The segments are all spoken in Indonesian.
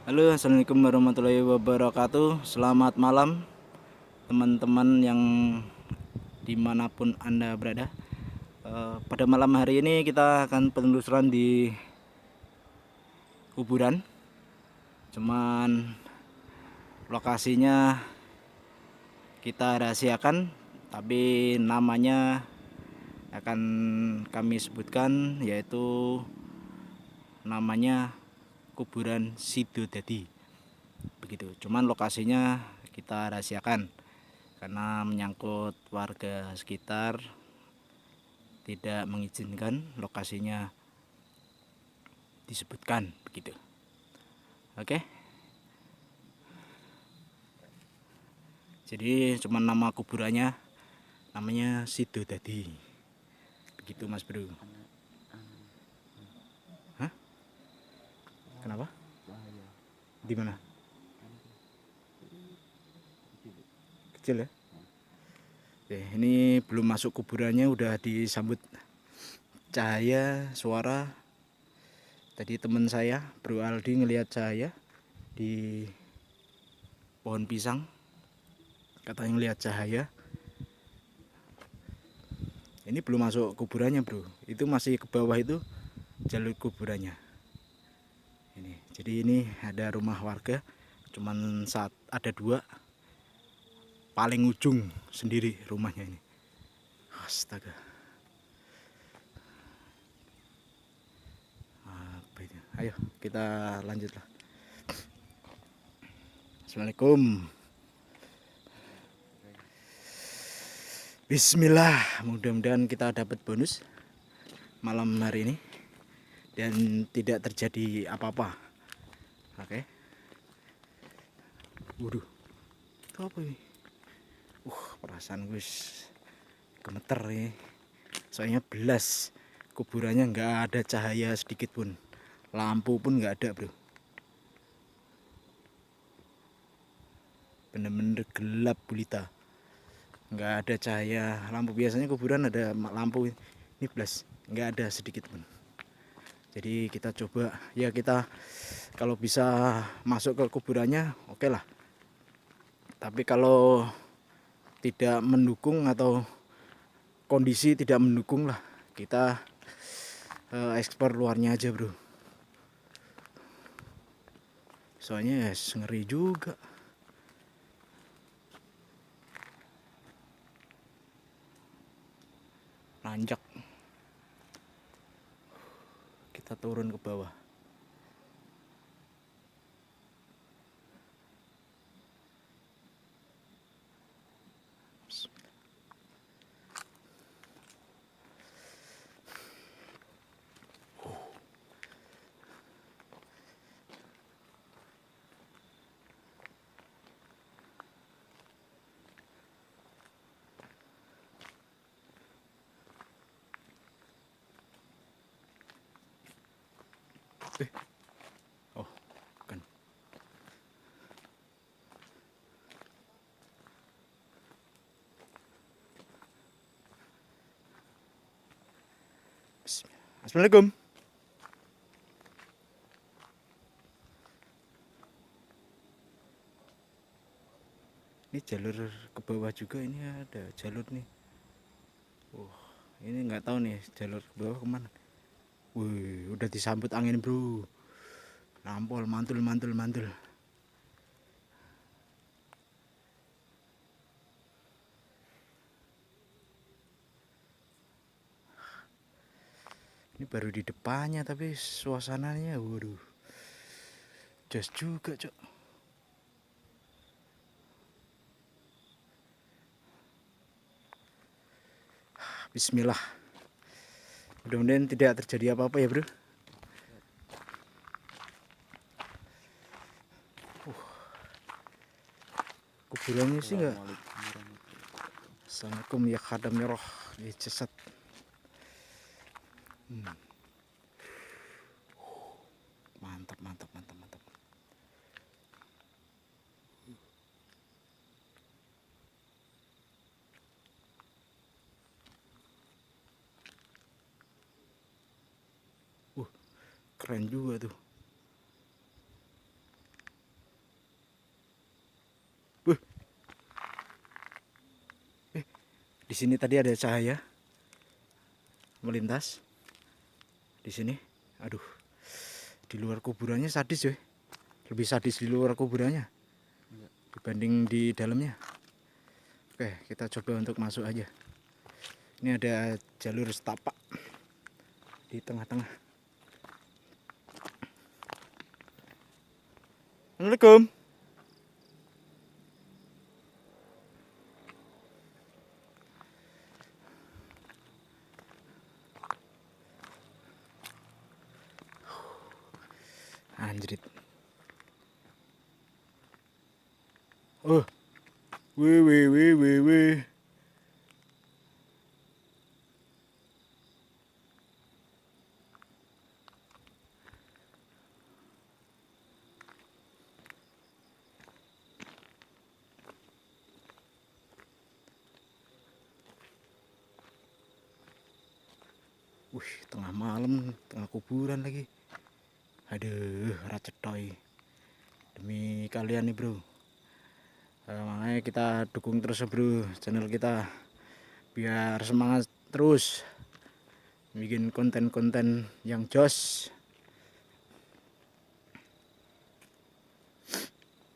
Halo, assalamualaikum warahmatullahi wabarakatuh. Selamat malam, teman-teman yang dimanapun Anda berada. Pada malam hari ini kita akan penelusuran di kuburan. Cuman lokasinya kita rahasiakan, tapi namanya akan kami sebutkan, yaitu namanya kuburan Sidodadi. Begitu. Cuman lokasinya kita rahasiakan karena menyangkut warga sekitar tidak mengizinkan lokasinya disebutkan begitu. Oke. Jadi cuma nama kuburannya namanya Sidodadi. Begitu Mas Bro. Hah? Kenapa? Di mana? Kecil ya? Oke, ini belum masuk kuburannya udah disambut cahaya suara. Tadi teman saya Bro Aldi ngelihat cahaya di pohon pisang, katanya ngelihat cahaya. Ini belum masuk kuburannya bro, itu masih ke bawah itu jalur kuburannya. Jadi ini ada rumah warga, cuman saat ada dua, paling ujung sendiri rumahnya ini. Astaga. Apa itu? Ayo kita lanjutlah. Assalamualaikum. Bismillah, mudah-mudahan kita dapat bonus malam hari ini dan tidak terjadi apa-apa. Oke. Waduh, itu apa ini? Perasaan gue gemeter ya. Soalnya belas kuburannya nggak ada cahaya sedikit pun, lampu pun nggak ada bro. Bener-bener gelap gulita, nggak ada cahaya lampu. Biasanya kuburan ada lampu, ini belas nggak ada sedikit pun. Jadi kita coba ya, kita kalau bisa masuk ke kuburannya oke lah, tapi kalau tidak mendukung atau kondisi tidak mendukung lah, kita ekspor luarnya aja bro. Soalnya ya ngeri juga. Nanjak. Kita turun ke bawah. Oh, kan. Assalamualaikum. Ini jalur ke bawah juga, ini ada jalur nih. Ini nggak tahu nih jalur ke bawah kemana. Wih, udah disambut angin bro. Nampol, mantul, mantul, mantul. Ini baru di depannya tapi suasananya waduh, jos juga cok. Bismillah, mudah-mudahan tidak terjadi apa-apa ya bro. Kuburannya sih nggak. Assalamualaikum ya khadam ya roh ya jasad. Mantap, mantap, mantap, mantap. Keren juga tuh. sini tadi ada cahaya melintas di sini. Aduh, di luar kuburannya sadis, ya. Lebih sadis di luar kuburannya dibanding di dalamnya. Oke, kita coba untuk masuk aja. Ini ada jalur setapak di tengah-tengah. Assalamualaikum. Anjrit. Oh. Wih. Tengah malam, tengah kuburan lagi. Aduh, racetoy. Demi kalian nih, bro. Makanya kita dukung terus, bro, channel kita biar semangat terus bikin konten-konten yang jos,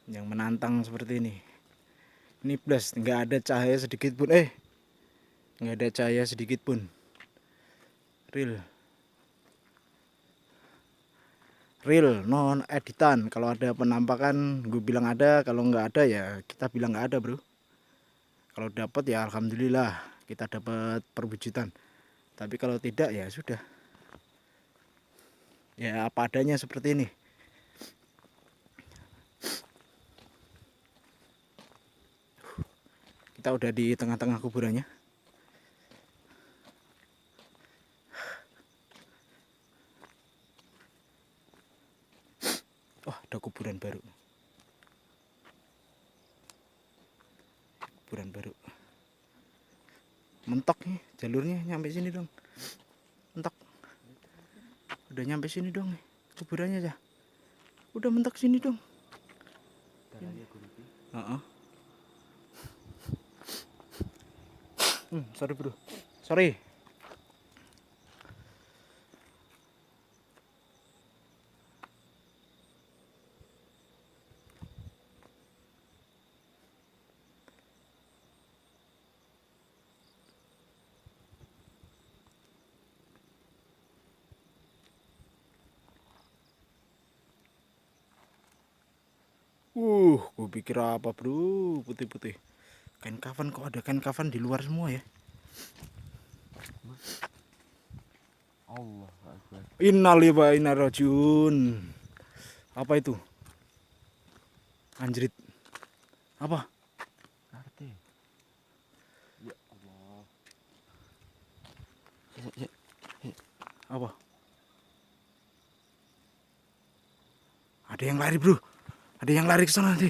yang menantang seperti ini. Ini plus nggak ada cahaya sedikit pun, nggak ada cahaya sedikit pun. Real non editan. Kalau ada penampakan gue bilang ada, kalau nggak ada ya kita bilang nggak ada, bro. Kalau dapat ya alhamdulillah kita dapat perwujudan, tapi kalau tidak ya sudah, ya apa adanya seperti ini. Kita udah di tengah-tengah kuburannya. Oh, ada kuburan baru. Mentok nih jalurnya, nyampe sini dong. Mentok. Udah nyampe sini dong nih kuburannya aja. Udah mentok sini dong. Sorry, bro. Sorry. Gue pikir apa, bro? Putih-putih. Kain kafan, kok ada kain kafan di luar semua ya? Allah Akbar. Innalillahi wa inna ilaihi rajiun. Apa itu? Anjrit. Apa? Ngerti. Ya Allah. Apa? Ada yang lari, bro. Ada yang lari ke sana nanti.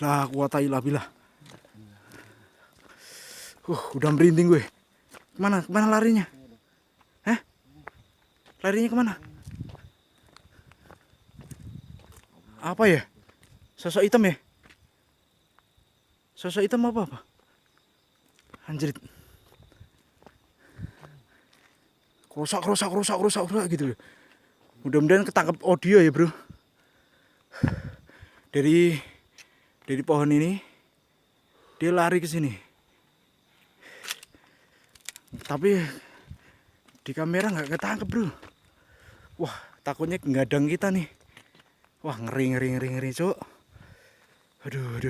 La quwata illa billah. Udah merinding gue. Kemana larinya? Larinya kemana? Apa ya? Sosok hitam ya? Sosok hitam apa? Anjrit. Rusak gitu. Mudah-mudahan ketangkep audio ya, bro. Dari pohon ini dia lari ke sini. Tapi di kamera nggak ketangkep, bro. Wah, takutnya ngadang kita nih. Wah, ngeri, cok. Aduh.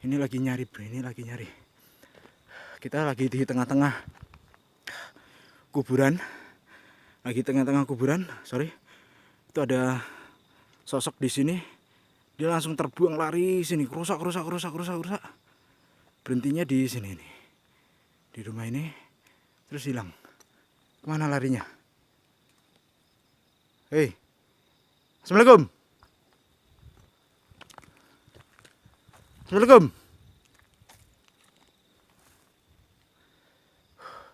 Ini lagi nyari, bro. Kita lagi di tengah-tengah kuburan. Sorry. Itu ada sosok di sini. Dia langsung terbuang lari sini. Rusak. Berhentinya di sini nih. Di rumah ini. Terus hilang. Kemana larinya? Hei. Assalamualaikum.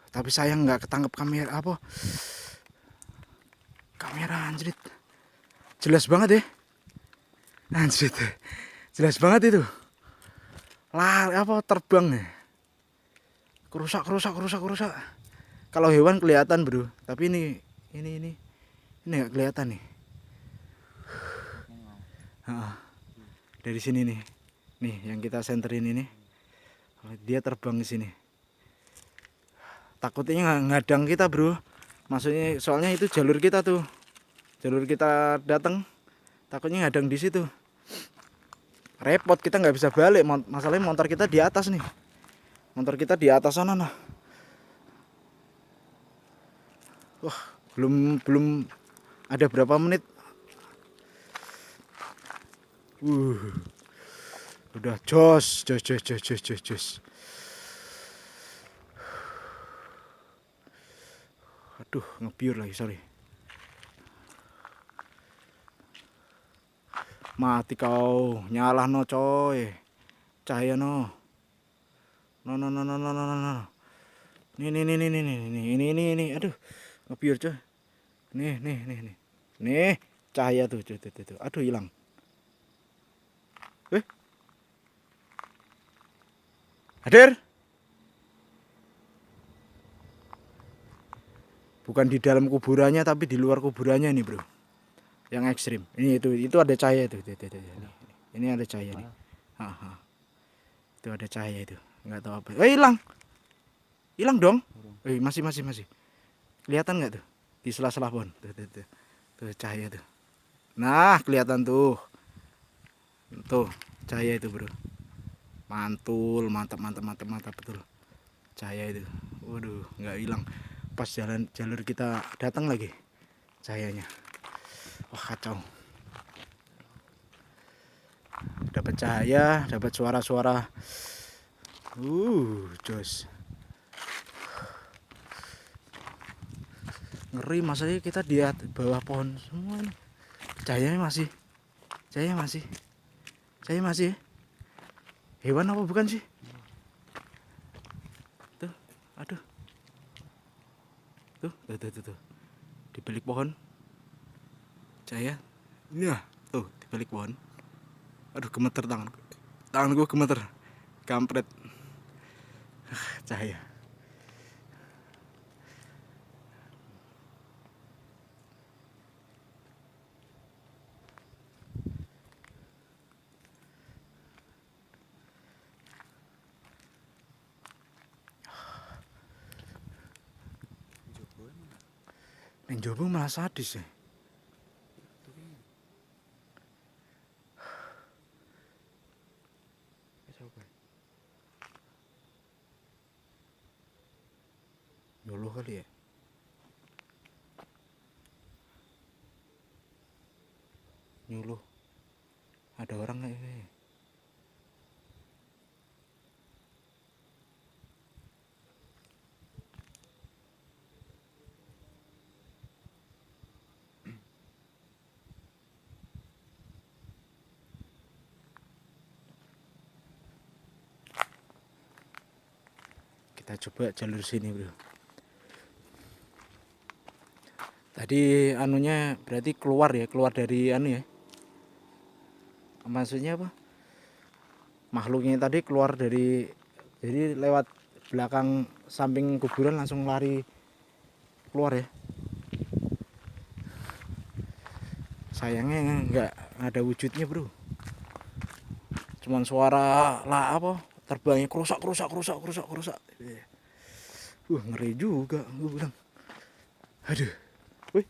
Tapi sayang nggak ketangkep kamera apa. Kamera anjrit. Jelas banget ya. Anjrit. Jelas banget itu. Lah apa terbang ya. Kerusak. Kalau hewan kelihatan, Bro. Tapi ini enggak kelihatan nih. Dari sini nih. Nih yang kita senterin ini. Dia terbang ke sini. Takutnya ngadang kita, Bro. Maksudnya soalnya itu jalur kita tuh. Jalur kita datang. Takutnya ngadang di situ. Repot, kita nggak bisa balik. Masalahnya motor kita di atas nih. Motor kita di atas sana nah. Wah, belum ada berapa menit. Udah jos. Aduh, ngebiur lagi, sorry. Mati kau, nyala no coy. Cahaya no. No. Ini. Aduh, ngebiur coy. Nih. Nih, cahaya tuh. Aduh, hilang. Hadir. Bukan di dalam kuburannya tapi di luar kuburannya nih, Bro. Yang ekstrim. Ini itu ada cahaya itu. Ini ada cahaya nih. Itu ada cahaya itu. Enggak tahu apa. Hilang. Hilang dong. Masih. Kelihatan enggak tuh? Di sela-sela pohon. Tuh cahaya tuh. Nah, kelihatan tuh. Tuh, cahaya itu, Bro. Mantul, mantap betul. Cahaya itu. Waduh, enggak hilang. Pas jalur kita datang lagi cahayanya. Wah, kacau. Dapat cahaya, dapat suara-suara. Jos. Ngeri, masanya kita di bawah pohon semua nih. Cahayanya masih. Hewan apa bukan sih? Tuh, aduh. Tuh. Di balik pohon. Cahaya. Nah, tuh di balik pohon. Aduh, gemeter tanganku. Tanganku gemeter. Kampret. Cahaya. Neng jowo malah sadis ya. Nyuluh kali ya. Nyuluh. Ada orang nggak ya? Kita coba jalur sini, Bro. Tadi anunya berarti keluar dari anu ya. Maksudnya apa? Makhluknya tadi keluar dari, jadi lewat belakang samping kuburan langsung lari keluar ya. Sayangnya nggak ada wujudnya, Bro. Cuman suara lah apa? Terbangnya kerusak. Ngeri juga gue bilang. Aduh. Wih.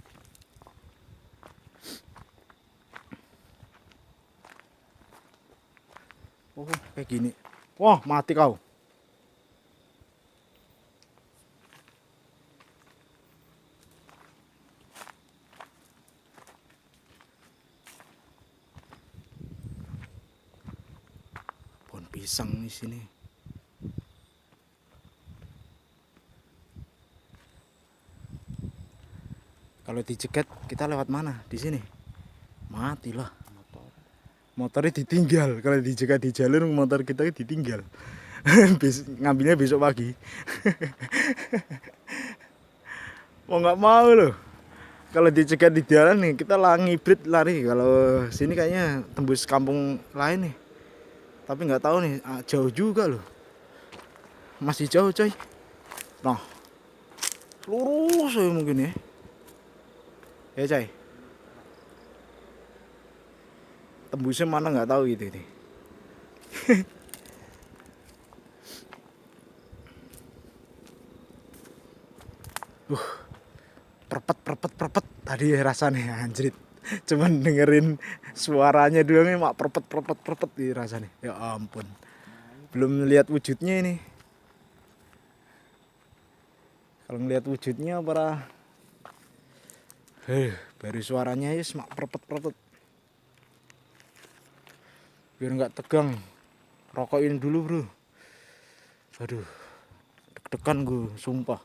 Oh, kayak gini. Wah, mati kau. Pohon pisang di sini. Kalau dicegat kita lewat mana? Di sini. Matilah. Motornya ditinggal. Kalau dicegat di jalur motor kita ditinggal. Ngambilnya besok pagi. Mau nggak mau loh. Kalau dicegat di jalan nih kita lah ngibrit lari. Kalau sini kayaknya tembus kampung lain nih. Tapi nggak tahu nih, jauh juga loh. Masih jauh coy. Nah, lurus ya mungkin ya. Ya coy. Tembusnya mana nggak tahu gitu ini. Perpet tadi rasanya anjrit. Cuman dengerin suaranya doang ini mak perpet di rasanya. Ya ampun. Belum lihat wujudnya ini. Kalau ngelihat wujudnya para baru suaranya ya semak perpet. Biar nggak tegang. Rokokin dulu, Bro. Aduh. Deg-degan gue, sumpah.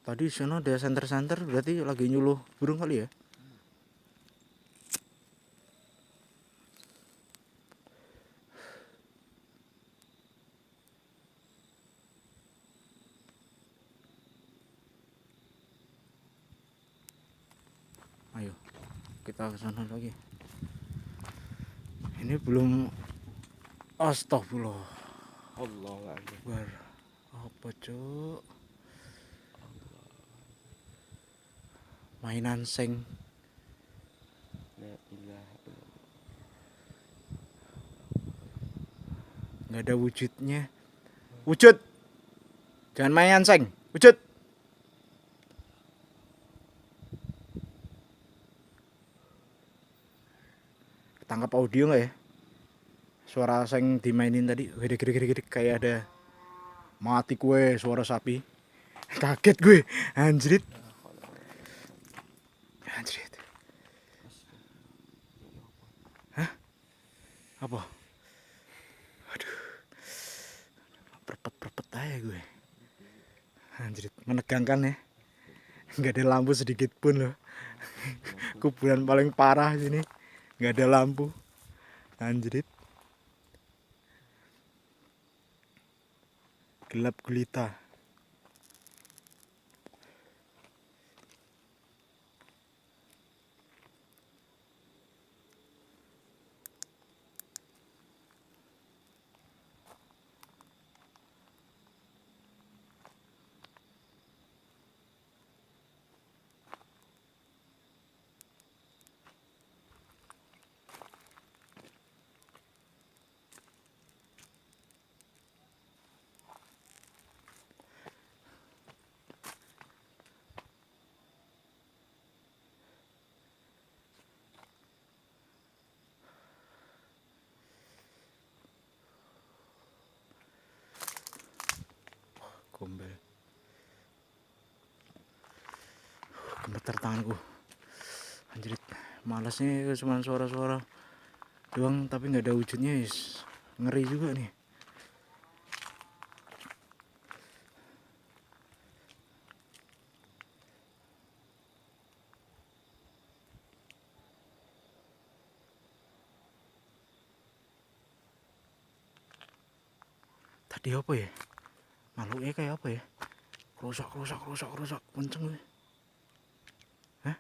Tadi sana ada senter-senter berarti lagi nyuluh burung kali ya. Ayo kita ke sana lagi. Ini belum. Astagfirullah. Allahu Akbar. Apa cuk? Mainan seng. La ilaha illallah. Nggak ada wujudnya. Wujud. Jangan mainan seng. Wujud. Tangkap audio nggak ya? Suara seng dimainin tadi gede kayak ada mati kue suara sapi. Kaget gue. Anjrit. Hah? Apa? Aduh. Perpet aja gue. Anjrit, menegangkan ya. Nggak ada lampu sedikit pun loh. Kuburan paling parah sini. Nggak ada lampu. Anjrit. Gelap gulita. Gombel. Gemeter tanganku. Anjrit, malasnya cuma suara-suara doang tapi nggak ada wujudnya. Ngeri juga nih. Tadi apa ya? Makhluknya kayak apa ya? Kerusak kenceng gue. Hah?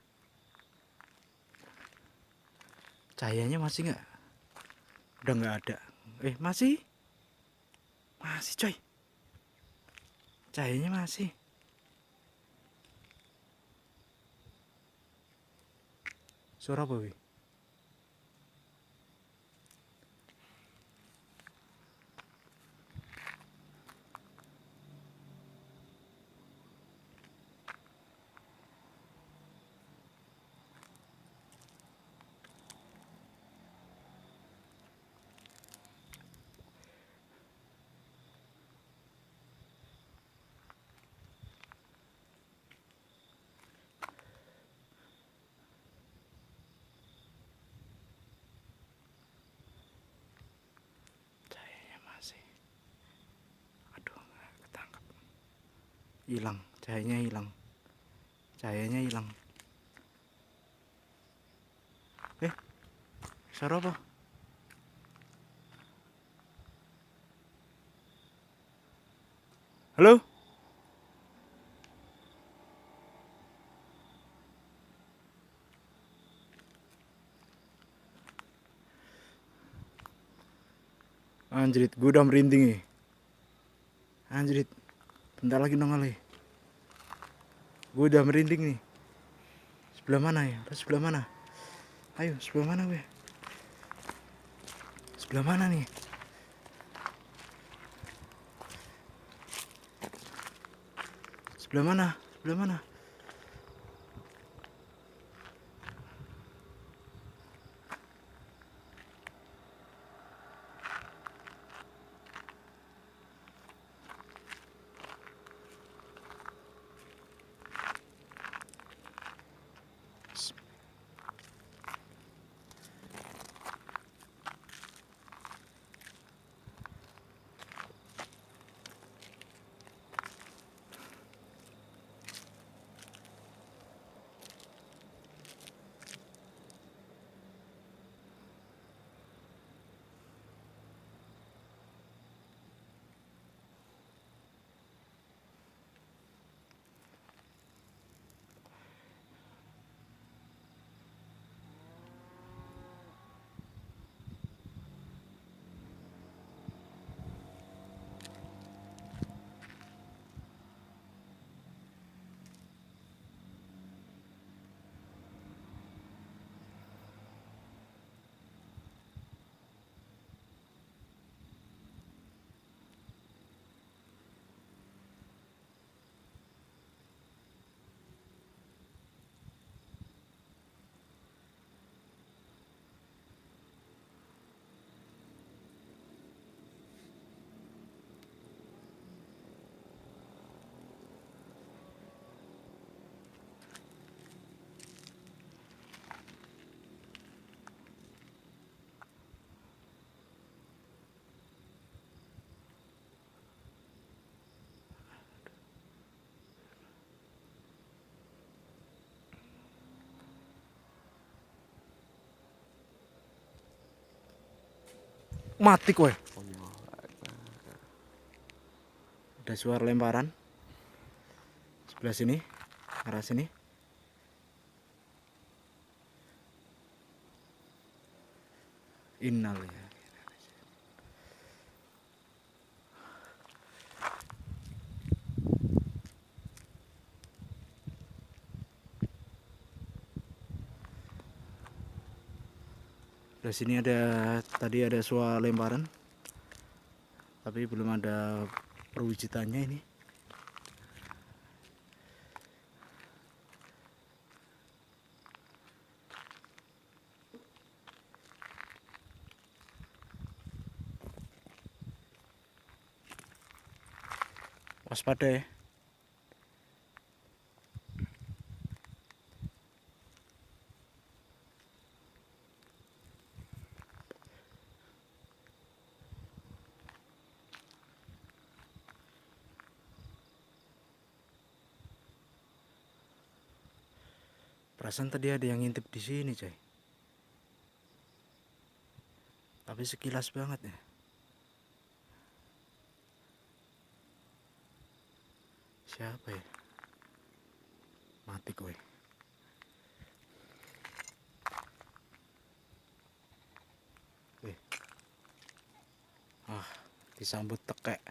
Cahayanya masih nggak? Udah nggak ada. Masih coy. Cahayanya masih. Suara apa wih? Hilang, cahayanya hilang. Suara apa? Halo? Anjrit, gue udah merinding nih. Anjrit, bentar lagi nongol nih. Gue udah merinding nih. Sebelah mana ya? Sebelah mana? Ayo, sebelah mana gue? Sebelah mana nih? Sebelah mana? Sebelah mana? Mati kowe. Allah Akbar. Ada suara lemparan. Sebelah sini, arah sini. Innalillahi. Sebelah sini ada, tadi ada suara lemparan, tapi belum ada perwujudannya ini. Waspada ya. Perasaan tadi ada yang ngintip di sini, coy. Tapi sekilas banget ya. Siapa ya? Mati kowe. Disambut tekek.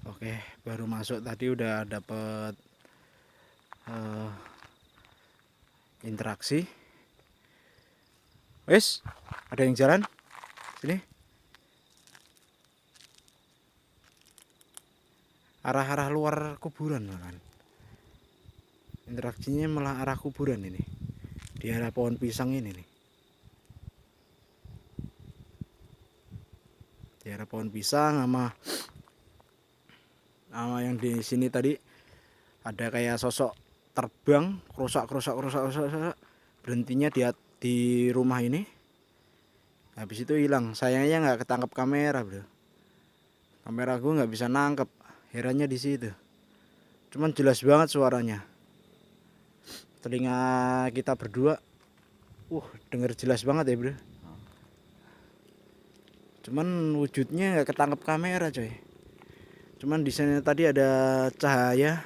Oke, baru masuk tadi udah dapet interaksi. Wes, ada yang jalan sini. Arah-arah luar kuburan malah. Interaksinya malah arah kuburan ini. Di arah pohon pisang ini nih. Di arah pohon pisang sama yang di sini tadi ada kayak sosok terbang, kerusak, berhentinya di rumah ini. Habis itu hilang. Sayangnya nggak ketangkap kamera, bro. Kamera gue nggak bisa nangkep. Herannya di situ. Cuman jelas banget suaranya. telinga kita berdua denger jelas banget ya bro. Cuman wujudnya nggak ketangkep kamera coy. Cuman di sana tadi ada cahaya,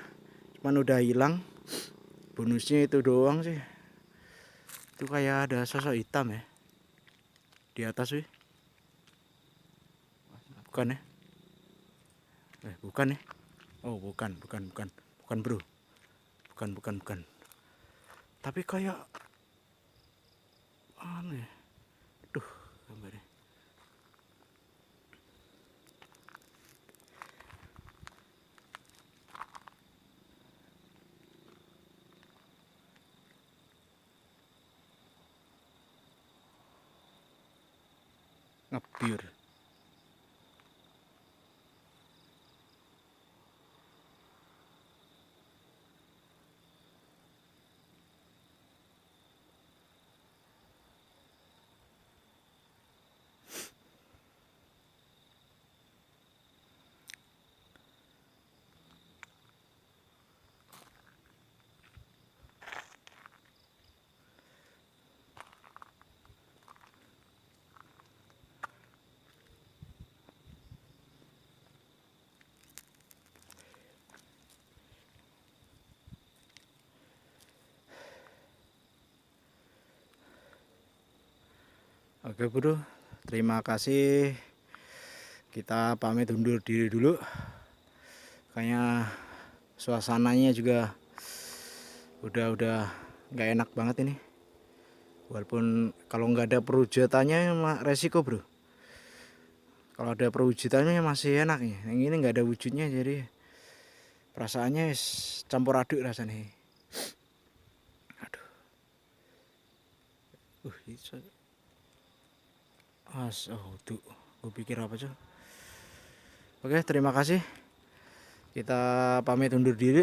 cuman udah hilang. Bonusnya itu doang sih. Itu kayak ada sosok hitam ya di atas wih. Bukan ya? Bukan ya? Oh bukan bro. Bukan. Tapi kayak aneh. Duh, gambarnya. Ngebiur. Oke bro, terima kasih. Kita pamit undur diri dulu. Kayaknya suasananya juga udah nggak enak banget ini. Walaupun kalau nggak ada perwujudannya resiko bro. Kalau ada perwujudannya masih enak ya. Yang ini nggak ada wujudnya jadi perasaannya campur aduk rasanya. Aduh. Itu. Tuh, gue pikir apa coy. Oke, terima kasih. Kita pamit undur diri.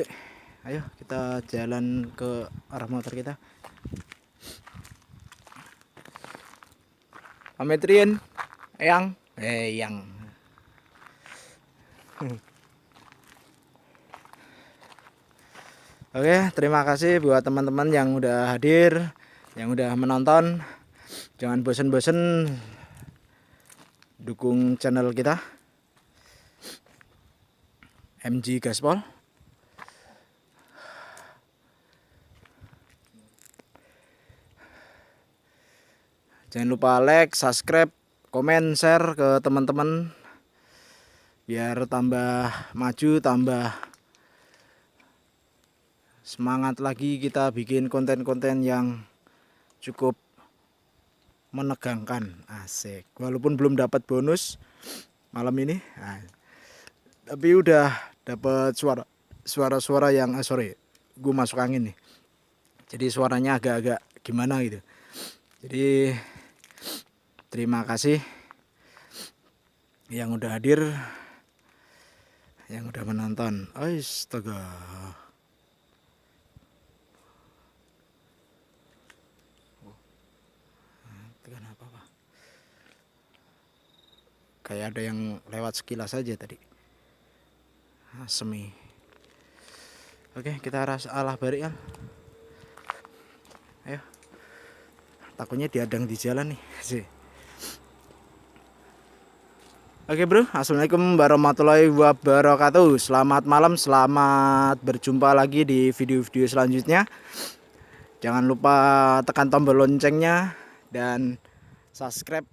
Ayo kita jalan ke arah motor kita. Pamit Rien, Eyang. Oke, terima kasih buat teman-teman yang udah hadir, yang udah menonton. Jangan bosen-bosen dukung channel kita MG Gaspol. Jangan lupa like, subscribe, komen, share ke teman-teman biar tambah maju, tambah semangat lagi kita bikin konten-konten yang cukup menegangkan. Asik. Walaupun belum dapat bonus malam ini, tapi udah dapat suara-suara yang gue masuk angin nih. Jadi suaranya agak-agak gimana gitu. Jadi terima kasih yang udah hadir, yang udah menonton. Astaga. Kayak ada yang lewat sekilas saja tadi. Semi. Oke, kita arah balik kan. Ayo. Takutnya diadang di jalan nih sih. Oke bro, assalamualaikum warahmatullahi wabarakatuh. Selamat malam, selamat berjumpa lagi di video-video selanjutnya. Jangan lupa tekan tombol loncengnya dan subscribe